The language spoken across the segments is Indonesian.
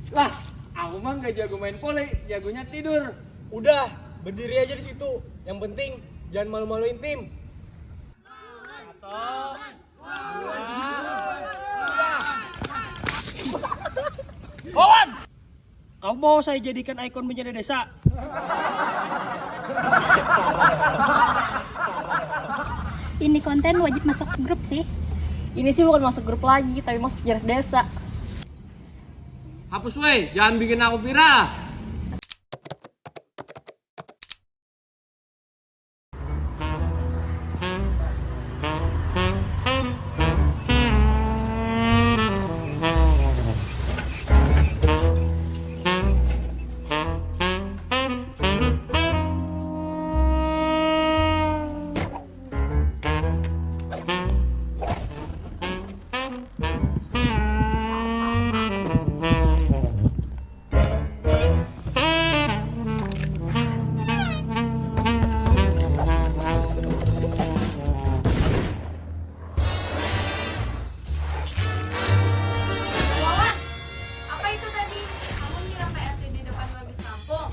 Lah, aku mah nggak jago main voli, jagonya tidur. Udah, berdiri aja di situ. Yang penting jangan malu-maluin tim. Owan! Kau mau saya jadikan ikon menjadi desa? Ini konten wajib masuk grup sih. Ini sih bukan masuk grup lagi, tapi masuk sejarah desa. Hapus weh, jangan bikin aku pirah. Apa itu tadi? Kamu nyiram PRT di depan habis kampung?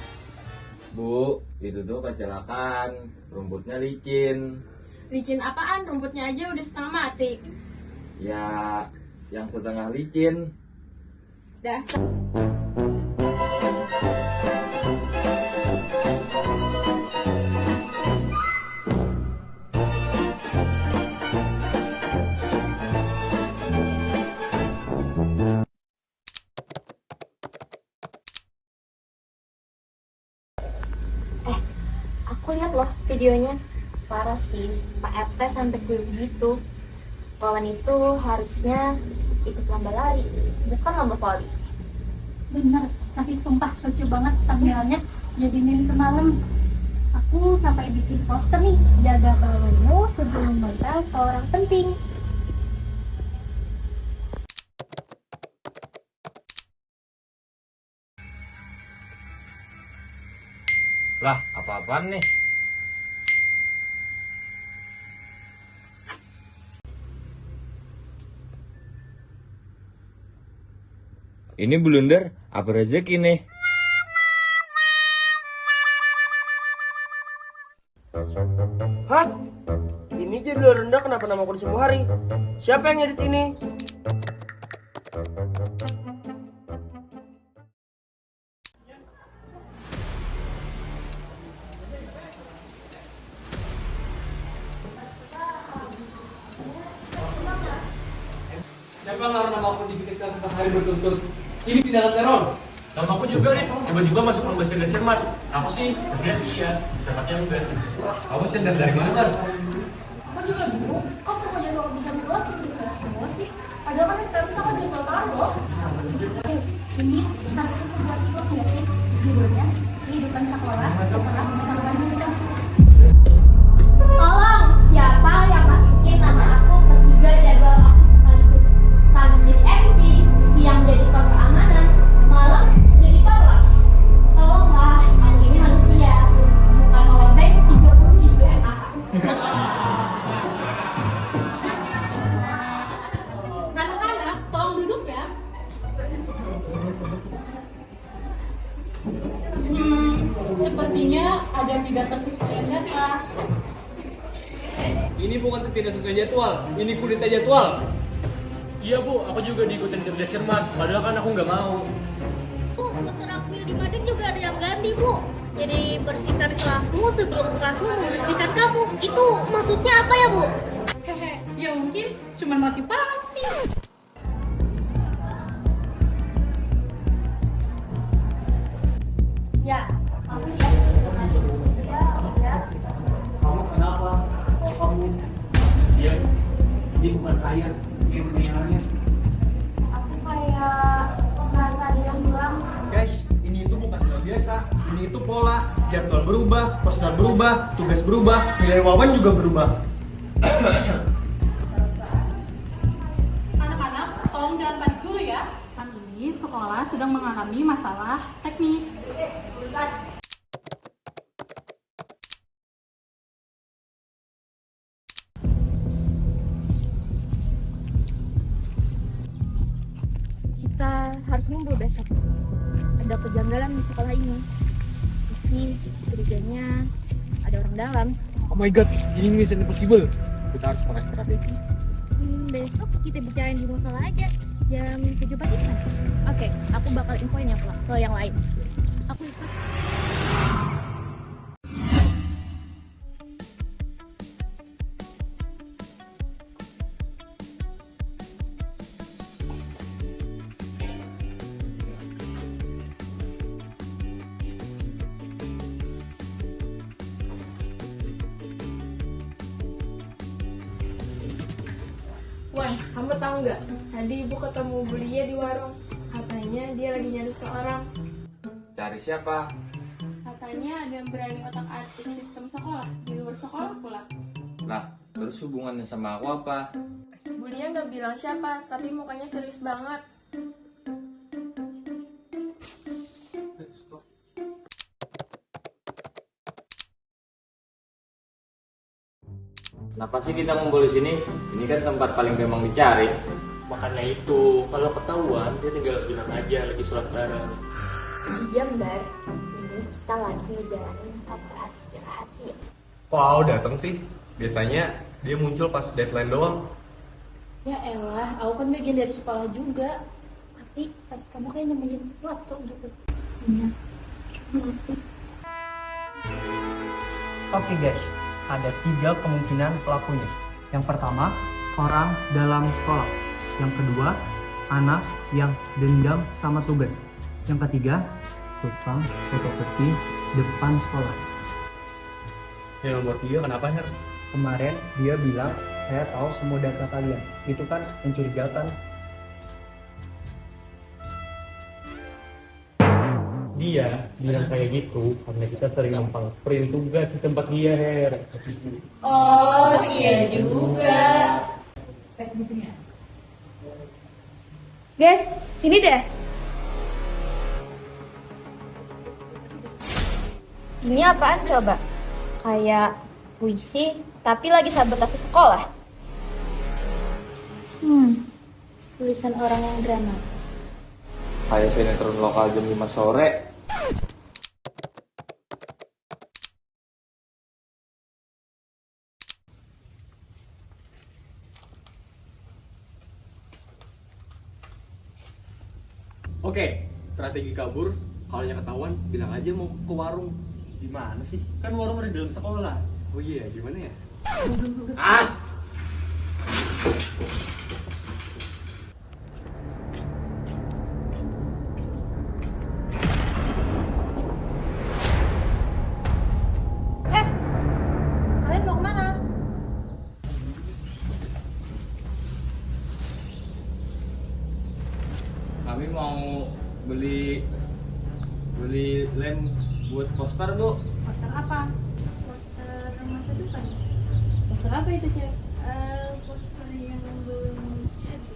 Bu, itu tuh kecelakaan, rumputnya licin. Licin apaan? Rumputnya aja udah setengah mati. Ya, yang setengah licin. Dasar. Aku lihat loh videonya. Parah sih, Pak RT sampai kuyup gitu. Wawan itu harusnya ikut lomba lari, bukan lomba voli. Bener, tapi sumpah lucu banget thumbnailnya. Jadi meme semalam. Aku sampai bikin poster nih, jaga balonmu sebelum mental ke orang penting. Lah, apa-apaan nih? Ini blunder, apa rezeki nih? Hah? Ini jadwal rendah kenapa namaku di semua hari? Siapa yang ngedit ini? Siapa naruh nama aku di ketika 4 hari berturut-turut? Ini tindakan teror. Nama aku juga nih, tiba-tiba masuk lomba cerdas cermat. Aku sih cerdas iya, cermatnya enggak. Kamu cerdas dari mana, Bar? Aku juga bingung, kok semua jadwal bisa berubah seperti kelas semua sih? Padahal kan kita sama jadwal tahu loh. Guys, ini harusnya buat vlog nggak sih? Judulnya, kehidupan sekolah setelah masa pandemi. Tolong, siapa yang masukin nama aku ke 3 jadwal aku sekaligus? Pagi jadi MC, siang jadi keamanan, malam jadi parla. Tolonglah, aku ini manusia, bukan powerbank 30 di UMA. Anak-anak, tolong duduk ya. Sepertinya ada pidato sesuai data. Ini bukan tidak sesuai jadwal, ini kudeta jadwal. Iya bu, aku juga diikutin cerdas cermat, padahal kan aku nggak mau. Bu, poster aku yang di Mading juga ada yang ganti, Bu. Jadi bersihkan kelasmu sebelum kelasmu membersihkan kamu. Itu maksudnya apa ya, Bu? Hehe, ya mungkin cuma motivasi. Ya, aku lihat tadi. Ya. Kamu kenapa? Kok kamu diam? Ini bukan kaya, ini kenyataannya. Aku kayak merasa ada yang hilang. Guys, ini itu bukan hal biasa. Ini itu pola. Jadwal berubah, poster berubah, tugas berubah, nilai wawan juga berubah. Anak-anak, tolong jangan panik dulu ya. Kami sekolah sedang mengalami masalah teknis. Kita harus ngumpul besok. Ada kejanggalan di sekolah ini. Sih, curiganya ada orang dalam. Oh my god, ini mission impossible. Kita harus pakai strategi. Besok kita bicarain di musola aja jam 7 pagi kan? Oke, aku bakal infoin ya ke yang lain. Aku ikut. Wan, kamu tahu nggak? Tadi ibu ketemu Bulia di warung. Katanya dia lagi nyari seorang. Cari siapa? Katanya ada yang berani otak-atik sistem sekolah di luar sekolah pula. Lah, terus hubungannya sama aku apa? Bulia nggak bilang siapa, tapi mukanya serius banget. Kenapa sih kita ngumpul di sini? Ini kan tempat paling gampang dicari. Makanya itu, kalau ketahuan dia tinggal bilang aja lagi sholat bareng. Jember, ini kita lagi ngejalanin operasi rahasia. Kok Ao datang sih? Biasanya dia muncul pas deadline doang. Ya elah, aku kan bagian dari sekolah juga. Tapi pas kamu kayak nyembunyiin sesuatu gitu. Iya. Oke guys, ada 3 kemungkinan pelakunya. Yang pertama, orang dalam sekolah. Yang kedua, anak yang dendam sama tugas. Yang ketiga, tukang fotokopi depan sekolah. Yang nomor 3 kenapa Her? Kemarin dia bilang, saya tahu semua data kalian. Itu kan mencurigakan. Dia bilang kayak gitu karena kita sering numpang print tugas di tempat dia, Her. Oh iya juga. Guys, sini deh. Ini apaan coba? Kayak puisi, tapi lagi sabotase sekolah. Tulisan orang yang dramatis. Kayak sinetron lokal jam 5 sore. Oke, strategi kabur. Kalau yang ketahuan, bilang aja mau ke warung. Gimana sih? Kan warung ada di dalam sekolah. Oh iya, gimana ya? Ah! Kalian mau kemana? Kami mau beli lem buat poster, Bu. Poster apa? Poster masa depan. Poster apa itu, Cek? Poster yang belum jadi.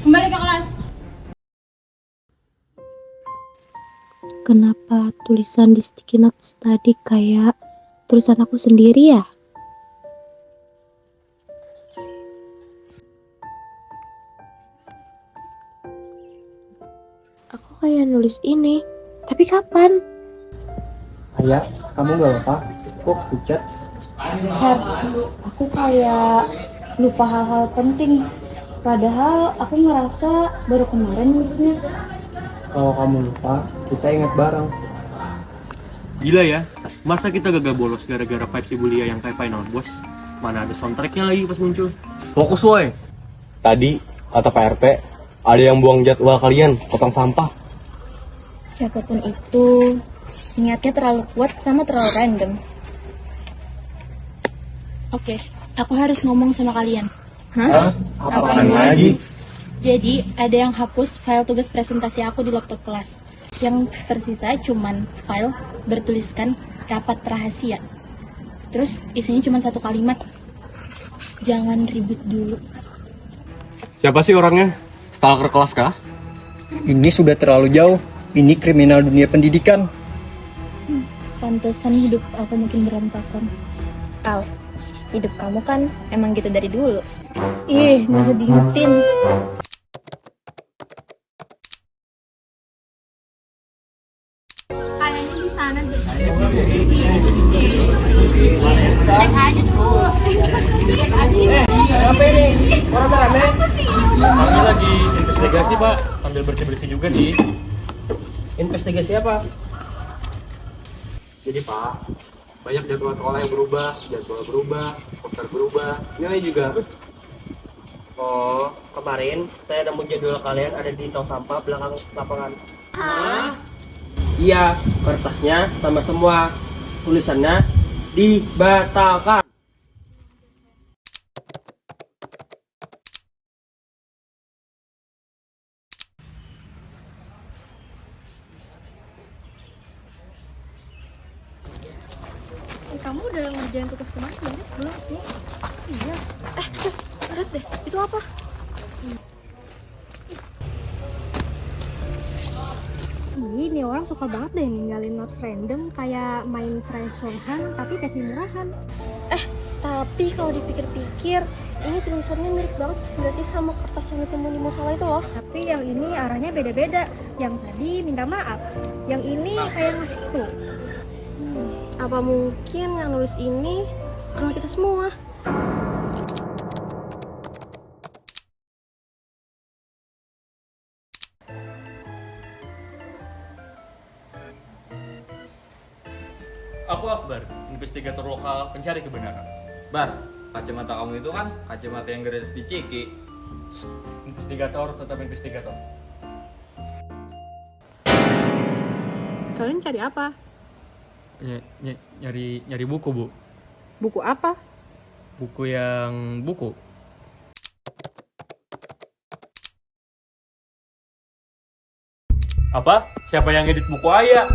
Kembali ke kelas. Kenapa tulisan di sticky notes tadi kayak tulisan aku sendiri ya? Aku kayak nulis ini, tapi kapan? Ayah, kamu gak apa-apa? Kok pucat? Her, aku kayak lupa hal-hal penting. Padahal aku ngerasa baru kemarin nulisnya. Kalau kamu lupa, kita ingat bareng. Gila ya, masa kita gagal bolos gara-gara vibes si Bulia yang kayak Final Boss? Mana ada soundtracknya lagi pas muncul. Fokus woi. Tadi kata Pak RT, ada yang buang jadwal kalian potong sampah. Siapapun itu, niatnya terlalu kuat sama terlalu random. Oke, aku harus ngomong sama kalian. Hah? Apaan lagi? Jadi, ada yang hapus file tugas presentasi aku di laptop kelas. Yang tersisa cuman file bertuliskan rapat rahasia. Terus isinya cuma 1 kalimat. Jangan ribut dulu. Siapa sih orangnya? Stalker kelas kah? Ini sudah terlalu jauh. Ini kriminal dunia pendidikan. Pantesan hidup aku makin berantakan. Al, hidup kamu kan emang gitu dari dulu. Ih, nggak usah diingetin. Cek aja dulu. Cek aja. Apa ini? Orang rame? Kami lagi investigasi, Pak. Sambil bersih-bersih juga sih. Investigasi apa? Jadi, Pak, banyak jadwal sekolah yang berubah, poster berubah, nilai juga. Oh, kemarin saya nemu jadwal kalian ada di tong sampah belakang lapangan. Hah? Iya, kertasnya sama semua. Tulisannya dibatalkan. Kamu udah ngerjain tugas kemarin belum sih? Belum sih. Iya. Lihat deh, itu apa? Ini orang suka banget deh ninggalin notes random kayak main treasure hunt tapi kasih murahan. Tapi kalau dipikir-pikir, ini tulisannya mirip banget sebenarnya sih sama kertas yang ditemuin di musola itu loh. Tapi yang ini arahnya beda-beda. Yang tadi minta maaf, yang ini kayak ngasih clue. Apa mungkin yang nulis ini kenal kita semua? Aku Akbar, investigator lokal pencari kebenaran. Bar, kacamata kamu itu kan kacamata yang gratis di Ciki. Investigator tetap investigator. Kalian cari apa? Nyari buku, Bu. Buku apa? Buku yang buku. Apa? Siapa yang edit buku Ayah?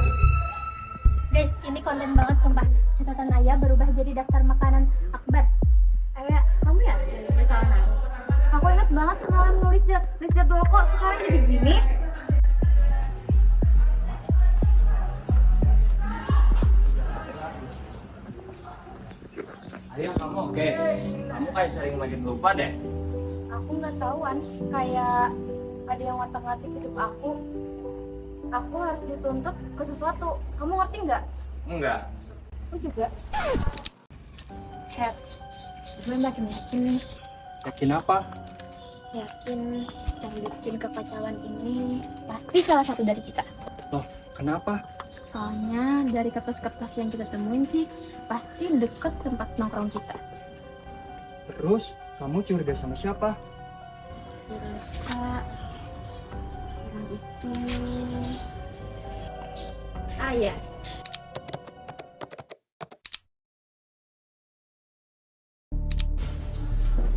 Guys, ini konten banget sumpah. Catatan Ayah berubah jadi daftar makanan Akbar. Ayah, kamu yakin ini salah naruh? Aku ingat banget semalam nulis jadwal kok sekarang jadi gini. Ayah kamu oke? Kamu kayak sering makin lupa deh. Aku nggak tahuan, kayak ada yang ngotak-ngatik hidup aku. Aku harus dituntut ke sesuatu. Kamu ngerti nggak? Enggak. Aku juga. Head, gue makin yakin nih. Yakin apa? Yakin yang bikin kekacauan ini pasti salah satu dari kita. Loh, kenapa? Soalnya dari kertas-kertas yang kita temuin sih pasti deket tempat nongkrong kita. Terus, kamu curiga sama siapa? Rasa orang itu Ayah.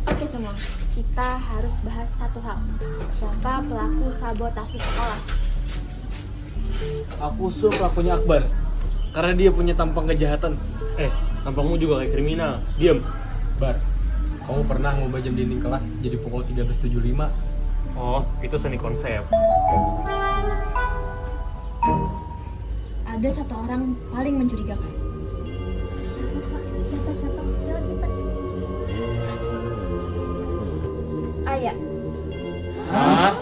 Oke semua, kita harus bahas satu hal. Siapa pelaku sabotase sekolah? Aku usur pelakunya Akbar. Karena dia punya tampang kejahatan. Tampangmu juga kayak kriminal. Diam. Bar, kamu pernah ngubah jam dinding kelas jadi pukul 13.75? Oh, itu seni konsep. Ada satu orang paling mencurigakan. Siapa? Cepat. Ayah. Hah?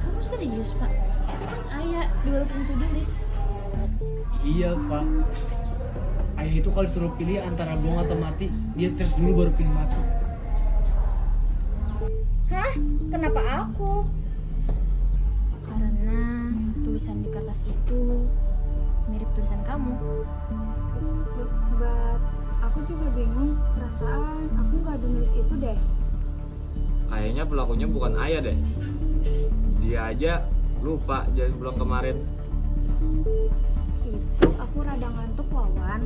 Kamu serius, Pak? Itu kan Ayah di welcome to the list. Iya, Pak. Ayah itu kalau suruh pilih antara buang atau mati, dia stres dulu baru pilih mati. Hah? Kenapa aku? Karena tulisan di kertas itu mirip tulisan kamu. But aku juga bingung, perasaan aku nggak ada nulis itu deh. Kayaknya pelakunya bukan Ayah deh. Dia aja lupa jadi pulang kemarin. Itu aku rada ngantuk, Wawan.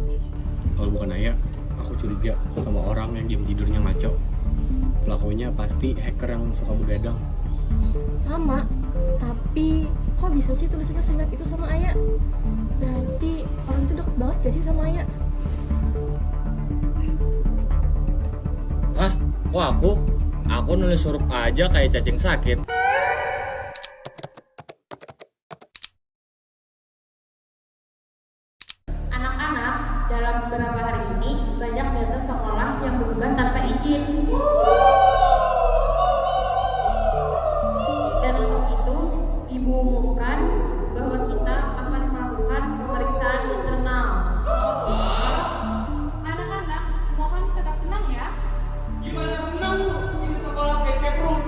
Kalau bukan Ayah, aku curiga sama orang yang jam tidurnya ngaco. Pelakunya pasti hacker yang suka begadang. Sama, tapi kok bisa sih tulisannya semirip itu sama Ayah? Berarti orang itu deket banget gak sih sama Ayah? Hah? Kok aku? Aku nulis huruf aja kayak cacing sakit. Anak-anak, dalam beberapa hari ini banyak data sekolah yang berubah tanpa izin. Dan untuk itu, Ibu umumkan bahwa kita akan melakukan melakukan pemeriksaan internal. Anak-anak, mohon tetap tenang ya. Gimana tenang Bu? Ini sekolah escape room.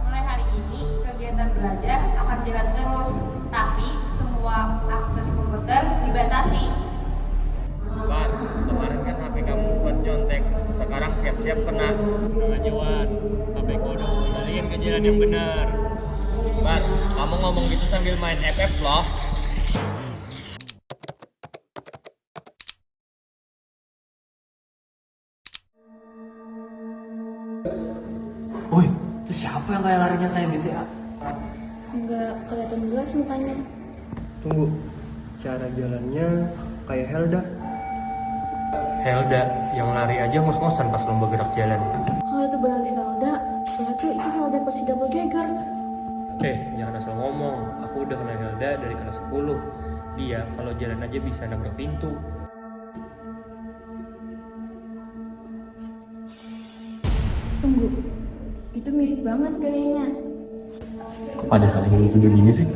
Mulai hari ini, kegiatan belajar akan jalan terus, tapi semua akses komputer dibatasi. Bar, kemarin kan HP kamu buat nyontek, sekarang siap-siap kena. Tenang aja Wan, HP ku udah kembaliin ke jalan yang benar. Bar, kamu ngomong gitu sambil main FF loh. Woi, itu siapa yang kayak larinya kayak GTA? Nggak kelihatan jelas mukanya. Tunggu, cara jalannya kayak Helda. Helda yang lari aja ngos-ngosan pas lomba gerak jalan. Kalau itu benar Helda, berarti itu Helda Persida Bogegar. Jangan asal ngomong. Aku udah kenal Helda dari kelas 10. Dia kalau jalan aja bisa nabrak pintu. Tunggu, itu mirip banget gayanya. Pada saling nuduh gini sih.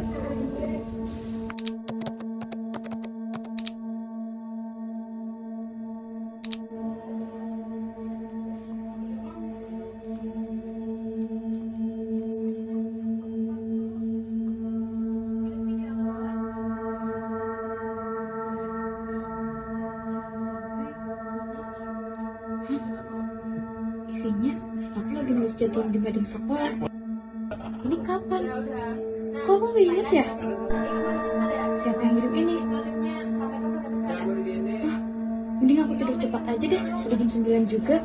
Isinya, aku lagi nulis jadwal di badan sekolah. Ini kapan? Kok aku nggak inget ya? Siapa yang ngirim ini? Mending aku tidur cepat aja deh. Udah jam 9 juga.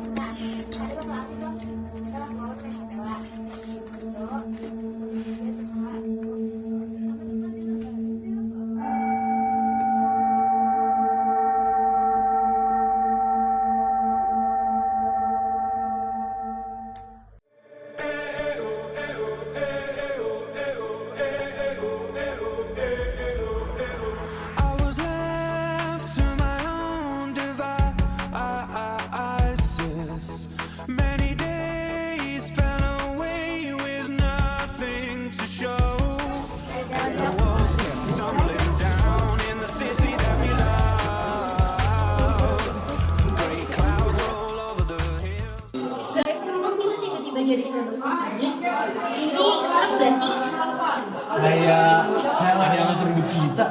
Jadi ini serem gak sih? Kayak ada yang ngatur hidup kita.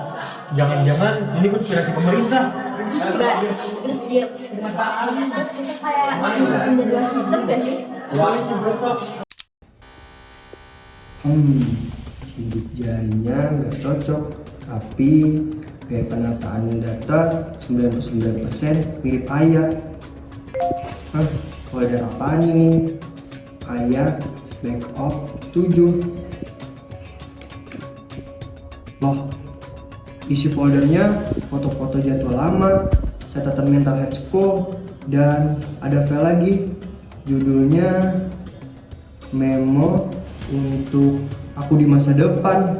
Jangan-jangan ini konspirasi pemerintah. Enggak, terus dia kayak menjadi sistem gak sih? Sidik jarinya nggak cocok, tapi kayak penataan data 99% mirip ayah. Folder apaan ini? Ayah backup 7. Loh, isi foldernya foto-foto jadwal lama, catatan mental head school, dan ada file lagi. Judulnya memo untuk aku di masa depan.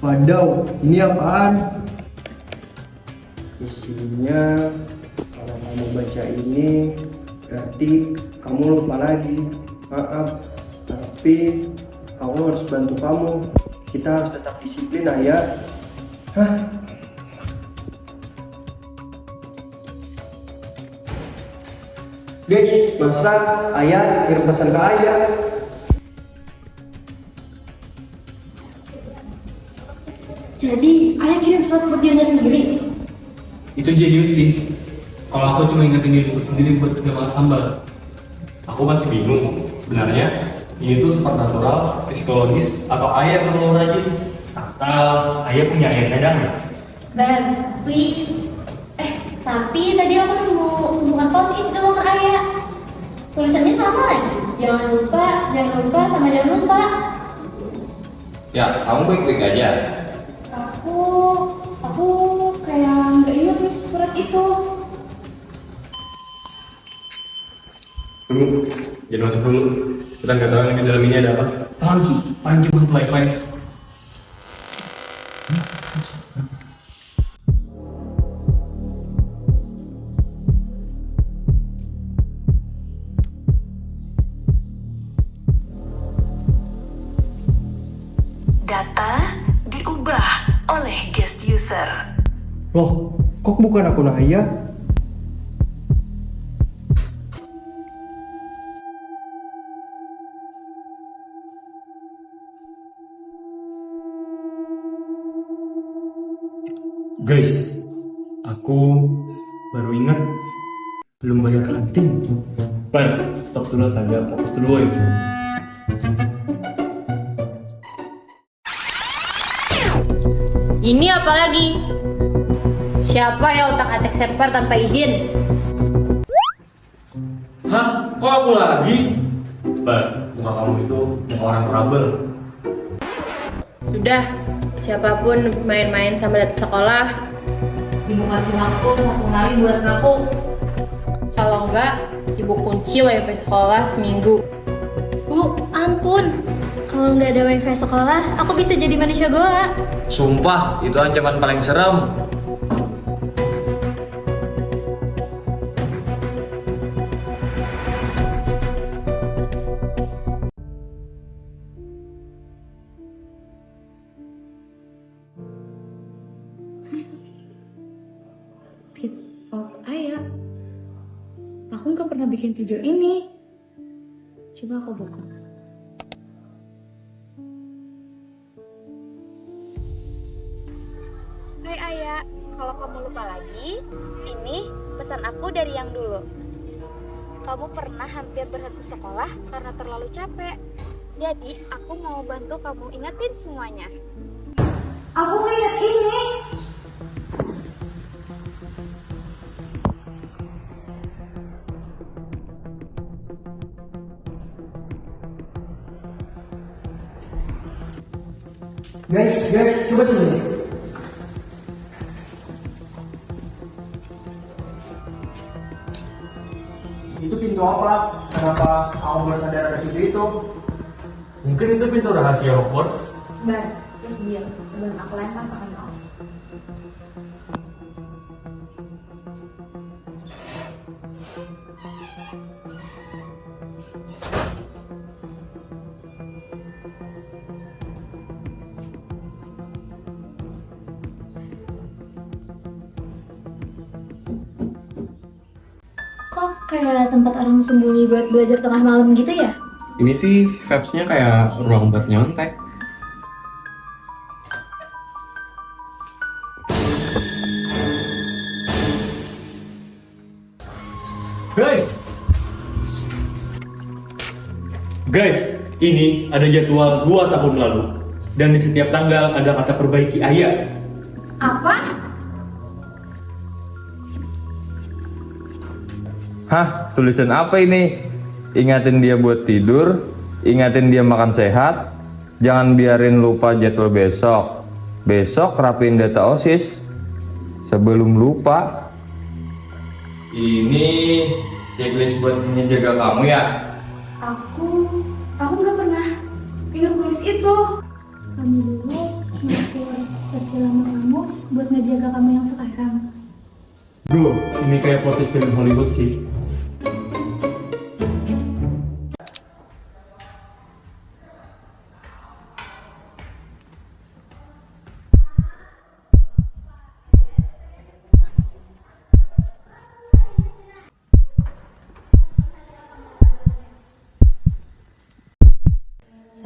Wadaw, ini apaan? Isinya, kalau kamu baca ini berarti kamu lupa lagi. Maaf, tapi aku harus bantu kamu. Kita harus tetap disiplin, ayah. Guys, masa ayah kirim pesan ke ayah? Jadi, ayah kirim surat buat dirinya sendiri. Itu jenius sih. Kalau aku cuma ingetin diriku sendiri buat gak makan sambal. Aku masih bingung. Sebenarnya ini tuh supernatural, psikologis, atau ayah perlu rajin? Atau ayah punya ayah cadangan. Ben, please. Tapi tadi aku nemu hubungan post-it doang ke ayah. Tulisannya sama lagi. Jangan lupa, sama jangan lupa. Ya, kamu baik-baik aja. Aku kayak nggak ingat terus surat itu. Tunggu, jangan masuk dulu. Kita nggak tahu yang di dalam ini ada apa. Tenang Ki, paling cuma hantu wifi. Data diubah oleh guest user. Loh, kok bukan akun Ayah? Guys, aku baru ingat belum bayar kantin. Bar, stop dulu astaga, fokus dulu woy. Ini apa lagi? Siapa yang otak-atik server tanpa izin? Hah? Kok aku lagi? Bar, muka kamu itu muka orang trouble. Sudah, siapapun main-main sama data sekolah, ibu kasih waktu 1 hari buat ngaku. Kalau enggak, ibu kunci wifi sekolah seminggu. Bu, ampun. Kalau nggak ada wifi sekolah, aku bisa jadi manusia goa. Sumpah, itu ancaman paling serem. Pit of Ayah. Aku nggak pernah bikin video ini. Coba aku buka. Hai Ayah, kalau kamu lupa lagi, ini pesan aku dari yang dulu. Kamu pernah hampir berhenti sekolah karena terlalu capek. Jadi aku mau bantu kamu ingetin semuanya. Aku nggak ingat ini. Guys, coba sini. Itu pintu apa? Kenapa kamu baru sadar ada pintu itu? Mungkin itu pintu rahasia Hogwarts. Bar, terus diam sebelum aku lempar pakai mouse. Kok kayak tempat orang sembunyi buat belajar tengah malam gitu ya? Ini sih vibes-nya kayak ruang buat nyontek. Guys, ini ada jadwal 2 tahun lalu. Dan di setiap tanggal ada kata perbaiki Ayah. Apa? Hah, tulisan apa ini? Ingatin dia buat tidur, ingatin dia makan sehat, jangan biarin lupa jadwal besok. Besok rapiin data OSIS. Sebelum lupa. Ini checklist buat menjaga kamu ya? Aku nggak pernah ingat tulis itu. Kamu dulu ngatur versi lama kamu buat ngejaga kamu yang sekarang. Bro, ini kayak potis film Hollywood sih.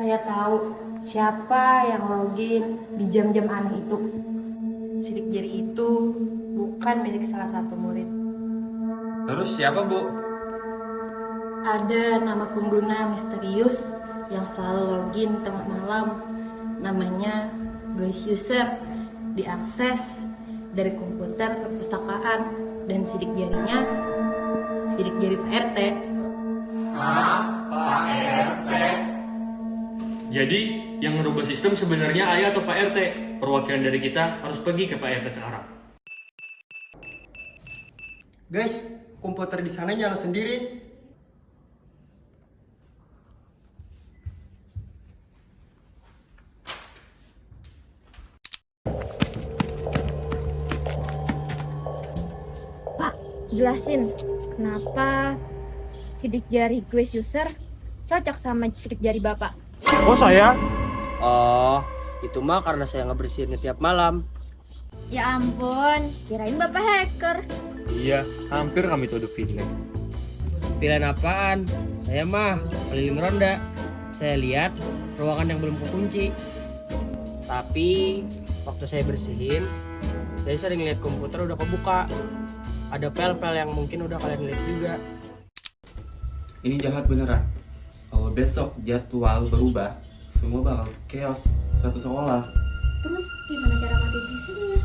Saya tahu siapa yang login di jam-jam aneh itu. Sidik jari itu bukan milik salah satu murid. Terus siapa, Bu? Ada nama pengguna misterius yang selalu login tengah malam. Namanya Guest User. Diakses dari komputer perpustakaan dan sidik jarinya sidik jari Pak RT. Hah? Pak RT? Jadi, yang merubah sistem sebenarnya Ayah atau Pak RT? Perwakilan dari kita harus pergi ke Pak RT sekarang. Guys, komputer di sana nyala sendiri. Pak, jelasin kenapa sidik jari Guest User cocok sama sidik jari Bapak. Oh saya? Oh, Itu mah karena saya ngebersihinnya tiap malam. Ya ampun, kirain bapak hacker. Iya, hampir kami tuduh villain. Pilihan apaan? Saya mah keliling ronda. Saya lihat ruangan yang belum kekunci. Tapi waktu saya bersihin, saya sering lihat komputer udah kebuka. Ada file-file yang mungkin udah kalian lihat juga. Ini jahat beneran. Kalau besok jadwal berubah, semua bakal chaos satu sekolah. Terus gimana cara mati visinya?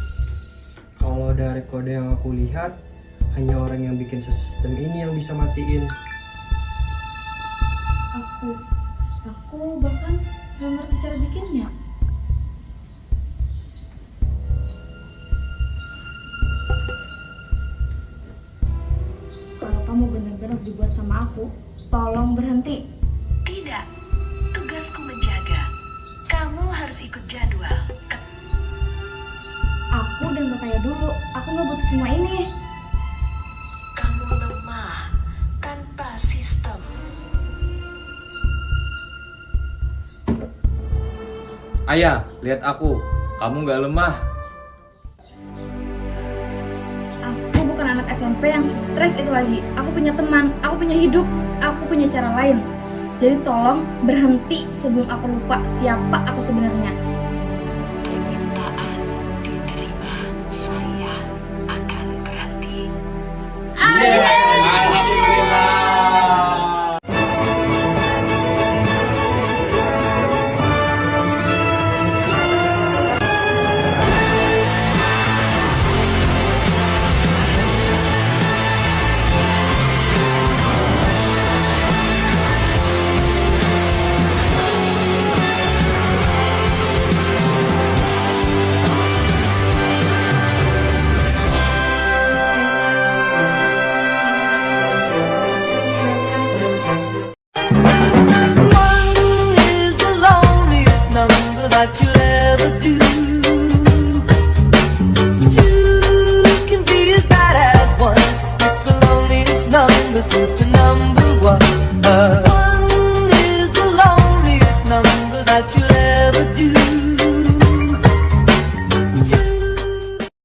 Kalau dari kode yang aku lihat, hanya orang yang bikin sistem ini yang bisa matiin. Aku bahkan gak ngerti cara bikinnya. Kalau kamu benar-benar dibuat sama aku, tolong berhenti. Tidak, tugasku menjaga. Kamu harus ikut jadwal. Aku dan Kakak dulu, aku nggak butuh semua ini. Kamu lemah tanpa sistem. Ayah, lihat aku. Kamu nggak lemah. Aku bukan anak SMP yang stres itu lagi. Aku punya teman, aku punya hidup, aku punya cara lain. Jadi tolong berhenti sebelum aku lupa siapa aku sebenarnya. Permintaan diterima. Saya akan berhenti. Ayah!